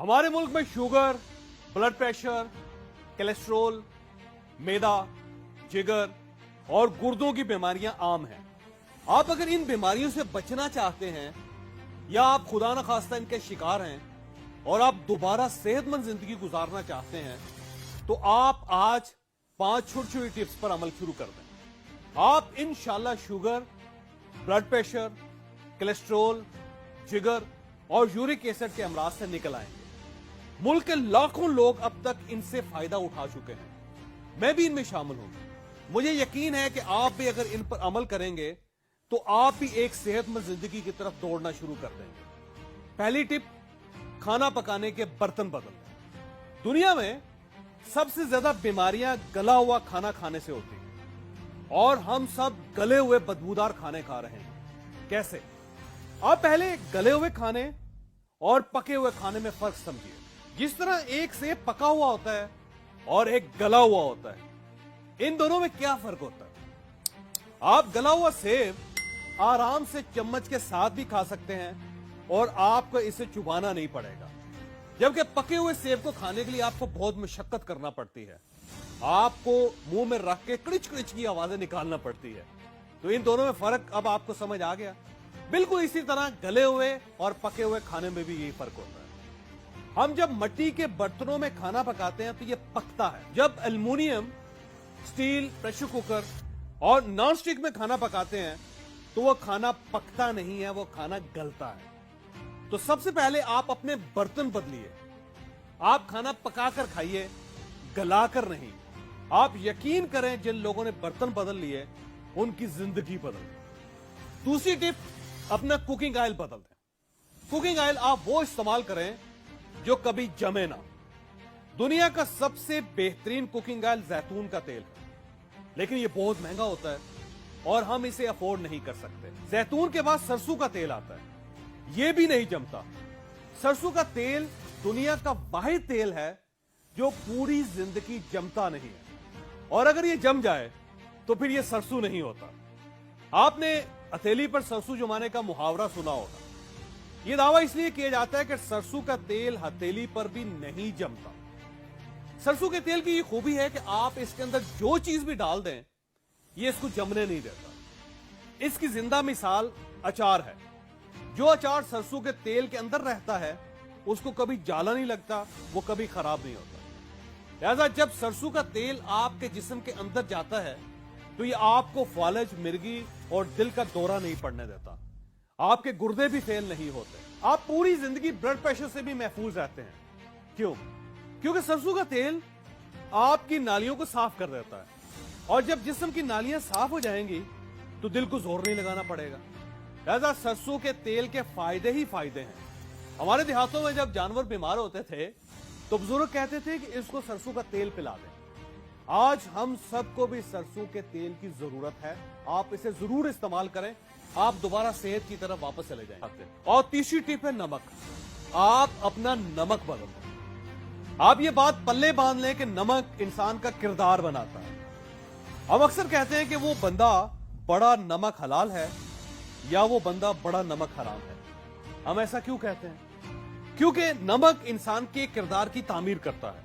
हमारे मुल्क में शुगर, ब्लड प्रेशर, कोलेस्ट्रॉल, मैदा, जिगर और गुर्दों की बीमारियां आम हैं। आप अगर इन बीमारियों से बचना चाहते हैं या आप खुदा न खास्ता इनके शिकार हैं और आप दोबारा सेहतमंद जिंदगी गुजारना चाहते हैं तो आप आज 5 छोटी-छोटी टिप्स पर अमल शुरू कर दें। आप इंशाल्लाह शुगर, ब्लड प्रेशर, कोलेस्ट्रॉल, जिगर और यूरिक एसिड के अमराज से निकल आएंगे। मुल्क के लाखों लोग अब तक इनसे फायदा उठा चुके हैं, मैं भी इनमें शामिल हूं। मुझे यकीन है कि आप भी अगर इन पर अमल करेंगे तो आप भी एक सेहतमंद जिंदगी की तरफ दौड़ना शुरू कर देंगे। पहली टिप, खाना पकाने के बर्तन बदल। दुनिया में सबसे ज्यादा बीमारियां गला हुआ खाना खाने से होती हैं और हम सब गले हुए बदबूदार खाने खा रहे हैं। कैसे? आप पहले गले हुए खाने और पके हुए खाने में फर्क समझिए। जिस तरह एक सेब पका हुआ होता है और एक गला हुआ होता है, इन दोनों में क्या फर्क होता है? आप गला हुआ सेब आराम से चम्मच के साथ भी खा सकते हैं और आपको इसे चुबाना नहीं पड़ेगा, जबकि पके हुए सेब को खाने के लिए आपको बहुत मशक्कत करना पड़ती है। आपको मुंह में रख के क्रिच क्रिच की आवाजें निकालना पड़ती है। तो इन दोनों में फर्क अब आपको समझ आ गया। बिल्कुल इसी तरह गले हुए और पके हुए खाने में भी यही फर्क होता है। हम जब मिट्टी के बर्तनों में खाना पकाते हैं तो ये पकता है। जब एल्युमिनियम, स्टील, प्रेशर कुकर और नॉन स्टिक में खाना पकाते हैं तो वो खाना पकता नहीं है, वो खाना गलता है। तो सबसे पहले आप अपने बर्तन बदलिए। आप खाना पकाकर खाइए, गलाकर नहीं। आप यकीन करें, जिन लोगों ने बर्तन बदल लिए उनकी जिंदगी बदल गई। दूसरी टिप, अपना कुकिंग ऑयल बदल दें। कुकिंग ऑयल आप वो इस्तेमाल करें जो कभी जमे ना। दुनिया का सबसे बेहतरीन कुकिंग ऑयल जैतून का तेल है, लेकिन ये बहुत महंगा होता है और हम इसे अफोर्ड नहीं कर सकते। जैतून के बाद सरसों का तेल आता है, ये भी नहीं जमता। सरसों का तेल दुनिया का वाहिद तेल है जो पूरी जिंदगी जमता नहीं है, और अगर ये जम जाए तो फिर ये सरसों नहीं होता। आपने हथेली पर सरसों जमाने का मुहावरा सुना होगा। यह दावा इसलिए किया जाता है कि सरसों का तेल हथेली पर भी नहीं जमता। सरसों के तेल की ये खूबी है कि आप इसके अंदर जो चीज भी डाल दें, ये इसको जमने नहीं देता। इसकी जिंदा मिसाल अचार है। जो अचार सरसों के तेल के अंदर रहता है उसको कभी जाला नहीं लगता, वो कभी खराब नहीं होता। लिहाजा जब सरसों का तेल आपके जिस्म के अंदर जाता है तो ये आपको फालज, मिर्गी और दिल का दौरा नहीं पड़ने देता। आपके गुर्दे भी फेल नहीं होते। आप पूरी जिंदगी ब्लड प्रेशर से भी महफूज रहते हैं। क्यों? क्योंकि सरसों का तेल आपकी नालियों को साफ कर देता है, और जब जिस्म की नालियां साफ हो जाएंगी तो दिल को जोर नहीं लगाना पड़ेगा। लिहाजा सरसों के तेल के फायदे ही फायदे हैं। हमारे देहातों में जब जानवर बीमार होते थे तो बुजुर्ग कहते थे कि इसको सरसों का तेल पिला दें। आज हम सबको भी सरसों के तेल की जरूरत है। आप इसे जरूर इस्तेमाल करें, आप दोबारा सेहत की तरफ वापस चले जाएंगे। और तीसरी टिप है नमक। आप अपना नमक बदल दें। आप ये बात पल्ले बांध लें कि नमक इंसान का किरदार बनाता है। हम अक्सर कहते हैं कि वो बंदा बड़ा नमक हलाल है या वो बंदा बड़ा नमक हराम है। हम ऐसा क्यों कहते हैं? क्योंकि नमक इंसान के किरदार की तामीर करता है,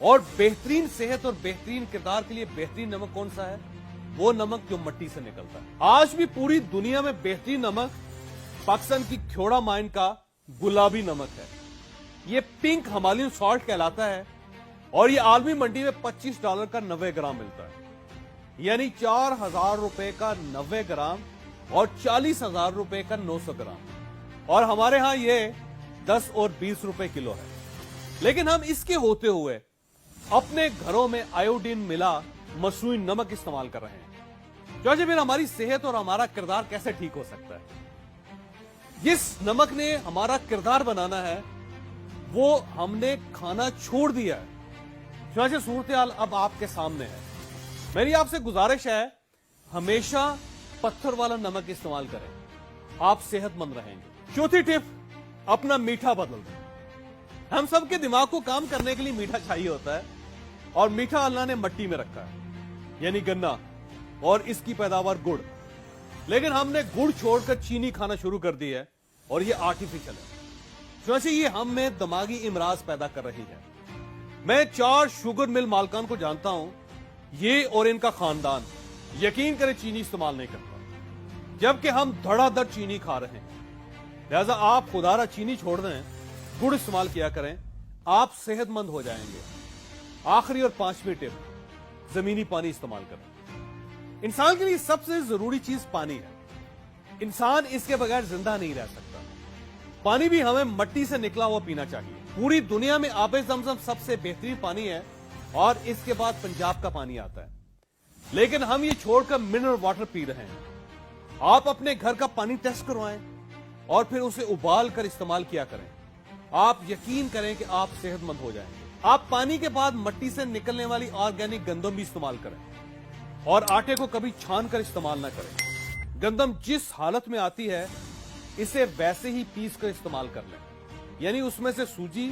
और बेहतरीन सेहत और बेहतरीन किरदार के लिए बेहतरीन नमक कौन सा है? वो नमक जो मिट्टी से निकलता है। आज भी पूरी दुनिया में बेहतरीन नमक पाकिस्तान की ख्योड़ा माइन का गुलाबी नमक है। ये पिंक हिमालयन सॉल्ट कहलाता है और ये आलमी मंडी में $25 का 90 ग्राम मिलता है, यानी 4000 रुपए का 90 ग्राम और 40,000 रुपए का 900 ग्राम। और हमारे यहां ये 10 और 20 रुपए किलो है। लेकिन हम इसके होते हुए अपने घरों में आयोडीन मिला मसनूई नमक इस्तेमाल कर रहे हैं। जो फिर हमारी सेहत और हमारा किरदार कैसे ठीक हो सकता है? जिस नमक ने हमारा किरदार बनाना है वो हमने खाना छोड़ दिया है। जो सूरत हाल अब आपके सामने है। मेरी आपसे गुजारिश है, हमेशा पत्थर वाला नमक इस्तेमाल करें, आप सेहतमंद रहेंगे। चौथी टिप, अपना मीठा बदल दें। हम सबके दिमाग को काम करने के लिए मीठा चाहिए होता है, और मीठा अल्लाह ने मिट्टी में रखा है, यानी गन्ना, और इसकी पैदावार गुड़। लेकिन हमने गुड़ छोड़कर चीनी खाना शुरू कर दी है और ये आर्टिफिशियल है। चुनाचे ये हम में दिमागी इमराज पैदा कर रही है। मैं 4 शुगर मिल मालकान को जानता हूं, ये और इनका खानदान यकीन करें चीनी इस्तेमाल नहीं करता, जबकि हम धड़ाधड़ चीनी खा रहे हैं। लिहाजा आप खुदारा चीनी छोड़ दें, गुड़ इस्तेमाल किया करें, आप सेहतमंद हो जाएंगे। आखिरी और 5वीं टिप, जमीनी पानी इस्तेमाल करें। इंसान के लिए सबसे जरूरी चीज पानी है। इंसान इसके बगैर जिंदा नहीं रह सकता। पानी भी हमें मट्टी से निकला हुआ पीना चाहिए। पूरी दुनिया में आबे ज़मज़म सबसे बेहतरीन पानी है और इसके बाद पंजाब का पानी आता है, लेकिन हम ये छोड़कर मिनरल वाटर पी रहे हैं। आप अपने घर का पानी टेस्ट करवाएं और फिर उसे उबाल कर इस्तेमाल किया करें। आप यकीन करें कि आप सेहतमंद हो जाएंगे। आप पानी के बाद मट्टी से निकलने वाली ऑर्गेनिक गंदम भी इस्तेमाल करें और आटे को कभी छान कर इस्तेमाल ना करें। गंदम जिस हालत में आती है इसे वैसे ही पीस कर इस्तेमाल कर लें, यानी उसमें से सूजी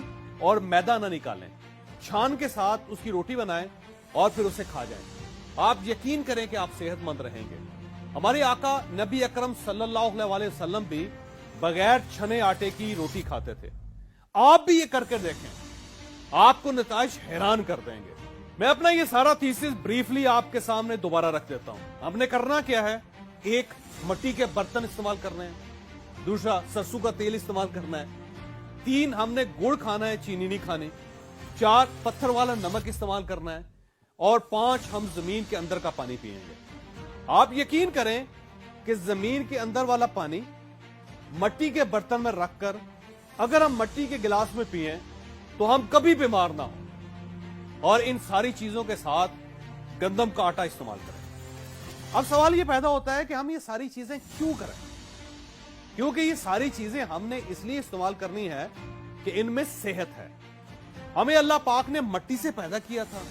और मैदा ना निकालें। छान के साथ उसकी रोटी बनाएं और फिर उसे खा जाएं। आप यकीन करें कि आप सेहतमंद रहेंगे। हमारे आका नबी अकरम सल्लल्लाहु अलैहि वसल्लम भी बगैर छने आटे की रोटी खाते थे। आप भी ये करके देखें, आपको नताइज हैरान कर देंगे। मैं अपना ये सारा थीसिस ब्रीफली आपके सामने दोबारा रख देता हूं। हमने करना क्या है, एक, मट्टी के बर्तन इस्तेमाल करने हैं। दूसरा, सरसों का तेल इस्तेमाल करना है। 3, हमने गुड़ खाना है, चीनी नहीं खानी। 4, पत्थर वाला नमक इस्तेमाल करना है। और 5, हम जमीन के अंदर का पानी पिएंगे। आप यकीन करें कि जमीन के अंदर वाला पानी मट्टी के बर्तन में रखकर अगर हम मट्टी के गिलास में पिए तो हम कभी बीमार ना हो। और इन सारी चीजों के साथ गंदम का आटा इस्तेमाल करें। अब सवाल यह पैदा होता है कि हम ये सारी चीजें क्यों करें? क्योंकि ये सारी चीजें हमने इसलिए इस्तेमाल करनी है कि इनमें सेहत है। हमें अल्लाह पाक ने मट्टी से पैदा किया था,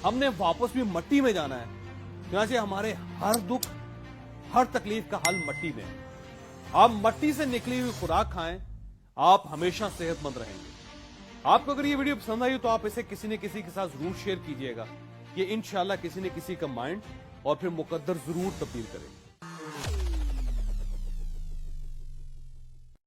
हमने वापस भी मट्टी में जाना है। चुनांचे हमारे हर दुख, हर तकलीफ का हल मट्टी में है। आप मट्टी से निकली हुई खुराक खाएं, आप हमेशा सेहतमंद रहेंगे। आपको अगर ये वीडियो पसंद आई हो तो आप इसे किसी न किसी के साथ जरूर शेयर कीजिएगा। ये इंशाल्लाह किसी न किसी का माइंड और फिर मुकद्दर जरूर तब्दील करेगा।